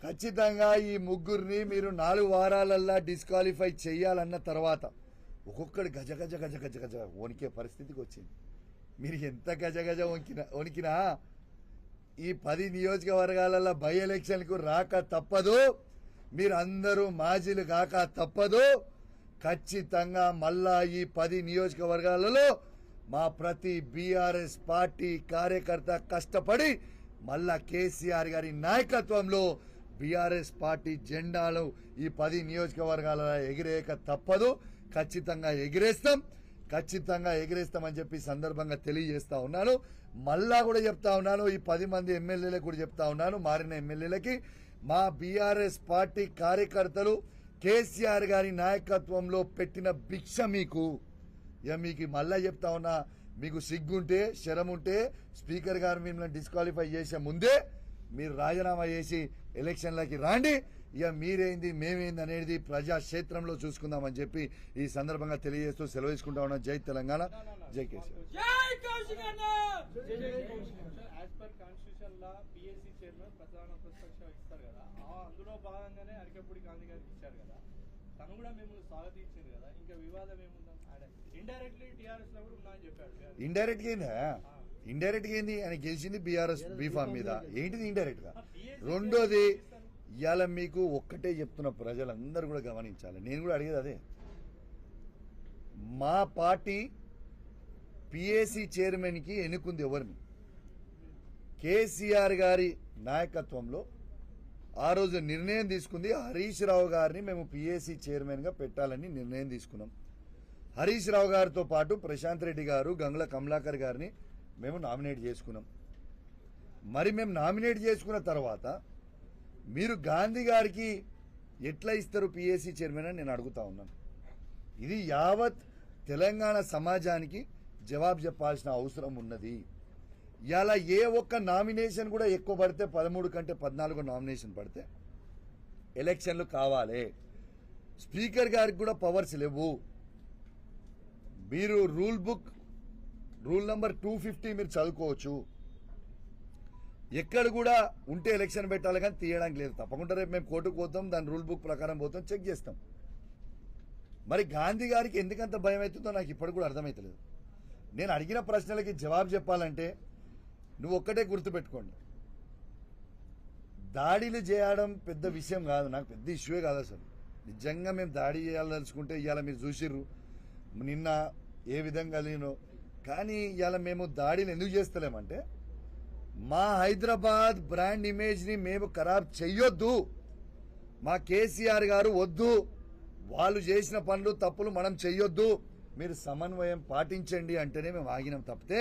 ఖచ్చితంగా ఈ ముగ్గురిని మీరు 4 వారాలల్లా డిస్క్వాలిఫై చేయాలన్న తర్వాత ఒక్కొక్కడు గజ గజ గజ గజ గజ వణికే పరిస్థితికి వచ్చింది. మీరు ఎంత గజ గజ వణికినా ఈ 10 నియోజకవర్గాలలో బై ఎలక్షన్కు రాక తప్పదు. మీరందరూ మాజీలు కాక తప్పదు. ఖచ్చితంగా మళ్ళా ఈ 10 నియోజకవర్గాలలో మా ప్రతి బీఆర్ఎస్ పార్టీ కార్యకర్త కష్టపడి మళ్ళా కేసీఆర్ గారి నాయకత్వంలో బీఆర్ఎస్ పార్టీ జెండాలు ఈ 10 నియోజకవర్గాలలో ఎగిరేయక తప్పదు. ఖచ్చితంగా ఎగిరేస్తామని చెప్పి సందర్భంగా తెలియజేస్తా ఉన్నాను. మళ్ళా కూడా చెప్తా ఉన్నాను, ఈ 10 మంది ఎమ్మెల్యేలకు కూడా చెప్తా ఉన్నాను, మారిన ఎమ్మెల్యేలకి మా బీఆర్ఎస్ పార్టీ కార్యకర్తలు కేసీఆర్ గారి నాయకత్వంలో పెట్టిన భిక్ష మీకు. మీకు మళ్ళా చెప్తా ఉన్నా, మీకు సిగ్గుంటే శరముంటే స్పీకర్ గారు మిమ్మల్ని డిస్క్వాలిఫై చేసే ముందే మీరు రాజీనామా చేసి ఎలక్షన్లకి రాండి. మీరేంది మేమేంది అనేది ప్రజాక్షేత్రంలో చూసుకుందామని చెప్పి ఈ సందర్భంగా తెలియజేస్తూ సెలవు తీసుకుంటా ఉన్నాం. జై తెలంగాణ, జై కేసీఆర్. తను కూడా మిమ్మల్ని స్వాగతించారు కదా, ఇంకా వివాదం ఏముందా? ఇండైరెక్ట్లీ టీఆర్ఎస్ లో కూడా ఉన్నాయని చెప్పాడు. ఇండైరెక్ట్ గా ఏంది ఆయన గెలిచింది బీఆర్ఎస్ బీఫామ్ మీద, ఏంటిది ఇండైరెక్ట్ గా? రెండోది ఇవాళ మీకు ఒక్కటే చెప్తున్న ప్రజలందరూ కూడా గమనించాలి, నేను కూడా అడిగేది అదే. మా పార్టీ పిఏసీ చైర్మన్ కి ఎన్నుకుంది ఎవరిని? కేసీఆర్ గారి నాయకత్వంలో ఆ రోజు నిర్ణయం తీసుకుంది. హరీష్ రావు గారిని మేము పిఏసీ చైర్మన్ గా పెట్టాలని నిర్ణయం తీసుకున్నాం. హరీష్ రావు గారితో పాటు ప్రశాంత్ రెడ్డి గారు, గంగుల కమలాకర్ గారిని మేము నామినేట్ చేసుకున్నాం. మరి మేము నామినేట్ చేసుకున్న తర్వాత మీరు గాంధీ గారికి ఎట్లా ఇస్తారు పిఏసీ చైర్మన్ అని నేను అడుగుతా ఉన్నాను. ఇది యావత్ తెలంగాణ సమాజానికి జవాబు చెప్పాల్సిన అవసరం ఉన్నది. ఇలా ఏ ఒక్క నామినేషన్ కూడా ఎక్కువ పడితే 13 కంటే 14 నామినేషన్ పడితే ఎలక్షన్లు కావాలి. స్పీకర్ గారికి కూడా పవర్స్ లేవు. మీరు రూల్ నంబర్ 250 మీరు చదువుకోవచ్చు. ఎక్కడ కూడా ఉంటే ఎలక్షన్ పెట్టాలి కానీ తీయడానికి లేదు. తప్పకుండా రేపు మేము కోర్టుకు పోతాం, దాని రూల్ బుక్ ప్రకారం పోతాం, చెక్ చేస్తాం. మరి గాంధీ గారికి ఎందుకంత భయం అవుతుందో నాకు ఇప్పటికి కూడా అర్థమవుతలేదు. నేను అడిగిన ప్రశ్నలకి జవాబు చెప్పాలంటే నువ్వు ఒక్కటే గుర్తుపెట్టుకోండి, దాడిలు చేయడం పెద్ద విషయం కాదు, నాకు పెద్ద ఇష్యూయే కాదు అసలు. నిజంగా మేము దాడి చేయాలనుకుంటే ఇవాళ మీరు చూసిర్రు నిన్న ఏ విధంగా లేనో. కానీ ఇవాళ మేము దాడిని ఎందుకు చేస్తలేమంటే మా హైదరాబాద్ బ్రాండ్ ఇమేజ్ ని మేము ఖరాబ్ చెయ్యొద్దు. మా కేసీఆర్ గారు వద్దు, వాళ్ళు చేసిన పనులు తప్పులు మనం చెయ్యొద్దు, మీరు సమన్వయం పాటించండి అంటేనే మేము ఆగినాం తప్పితే,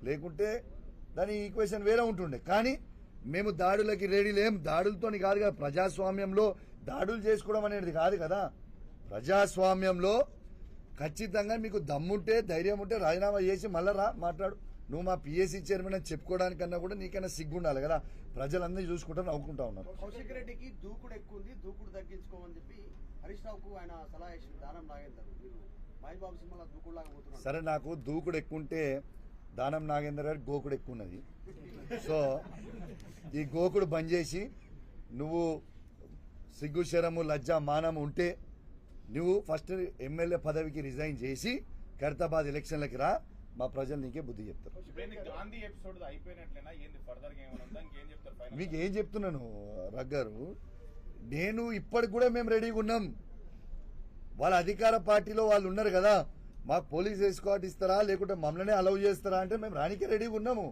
లేకుంటే దాని ఈక్వేషన్ వేరే ఉంటుండే. కానీ మేము దాడులకి రెడీ లేం. దాడులతోని కాదు కదా, ప్రజాస్వామ్యంలో దాడులు చేసుకోవడం అనేది కాదు కదా. ప్రజాస్వామ్యంలో ఖచ్చితంగా మీకు దమ్ముంటే ధైర్యం ఉంటే రాజీనామా చేసి మళ్ళా రా మాట్లాడు. నువ్వు మా పిఎస్సీ చైర్మన్ అని చెప్పుకోవడానికన్నా కూడా నీకైనా సిగ్గుండాలి కదా. ప్రజలందరూ చూసుకుంటా నవ్వుకుంటా ఉన్నారు. కౌశిక్ రెడ్డికి దూకుడు ఎక్కువ ఉంది, దూకుడు తగ్గించుకోమని చెప్పి హరీష్ రావుకు ఆయన సలహా ఇచ్చిన దానం నాగేందర్. మీరు మహేష్ సినిమాలో దూకుడులాగా పోతున్నారు. సరే, నాకు దూకుడు ఎక్కువ ఉంటే దానం నాగేందర్ గారికి గోకుడు ఎక్కువ ఉన్నది. సో ఈ గోకుడు బంద్ చేసి నువ్వు సిగ్గు శరము లజ్జ మానము ఉంటే నువ్వు ఫస్ట్ ఎమ్మెల్యే పదవికి రిజైన్ చేసి ఖైరతాబాద్ ఎలక్షన్లకి రా. మా ప్రజలు నీకే బుద్ధి చెప్తారు. మీకు ఏం చెప్తున్నాను రగ్గారు, నేను ఇప్పటికి కూడా మేము రెడీగా ఉన్నాం. వాళ్ళ అధికార పార్టీలో వాళ్ళు ఉన్నారు కదా, మాకు పోలీస్ ఎస్కార్ట్ ఇస్తారా లేకుంటే మమ్మల్ని అలౌ చేస్తారా అంటే మేము రానికే రెడీగా ఉన్నాము.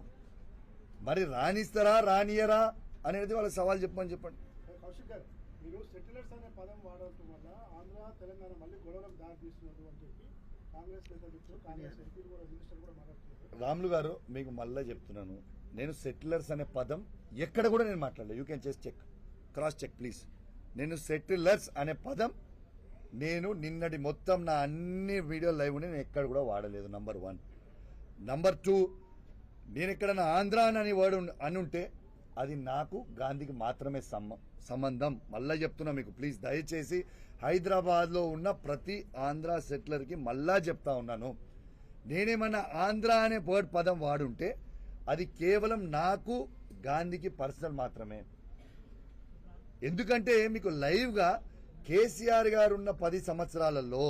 మరి రానిస్తారా రానియరా అనేది వాళ్ళకి సవాల్ చెప్పమని చెప్పండి. కౌశిక్ గారు, మీరు సెటిలర్స్ అనే పదం వాడటం వల్ల ఆంధ్ర తెలంగాణ మళ్ళీ గొడవలకు దారి తీస్తున్నారు అని చెప్పి కాంగ్రెస్ నేతలు, కాంగ్రెస్ ఎంపీలు కూడా, మినిస్టర్ కూడా మాట్లాడుతున్నారు. రాములు గారు, మీకు మళ్ళీ చెప్తున్నాను, నేను సెటిలర్స్ అనే పదం ఎక్కడ కూడా నేను మాట్లాడలేదు. You can just check, cross check please. నేను సెటిలర్స్ అనే పదం నేను నిన్నటి మొత్తం నా అన్ని వీడియో లైవ్ నేను ఎక్కడ కూడా వాడలేదు. నంబర్ 1. నంబర్ 2, నేను ఎక్కడన్నా ఆంధ్ర అని వర్డ్ అని ఉంటే అది నాకు గాంధీకి మాత్రమే సంబంధం. మళ్ళా చెప్తున్నా మీకు, ప్లీజ్ దయచేసి హైదరాబాద్లో ఉన్న ప్రతి ఆంధ్ర సెటిలర్కి మళ్ళా చెప్తా ఉన్నాను, నేనేమన్నా ఆంధ్ర అనే వర్డ్ పదం వాడుంటే అది కేవలం నాకు గాంధీకి పర్సనల్ మాత్రమే. ఎందుకంటే మీకు లైవ్ గా కేసీఆర్ గారు ఉన్న 10 సంవత్సరాలలో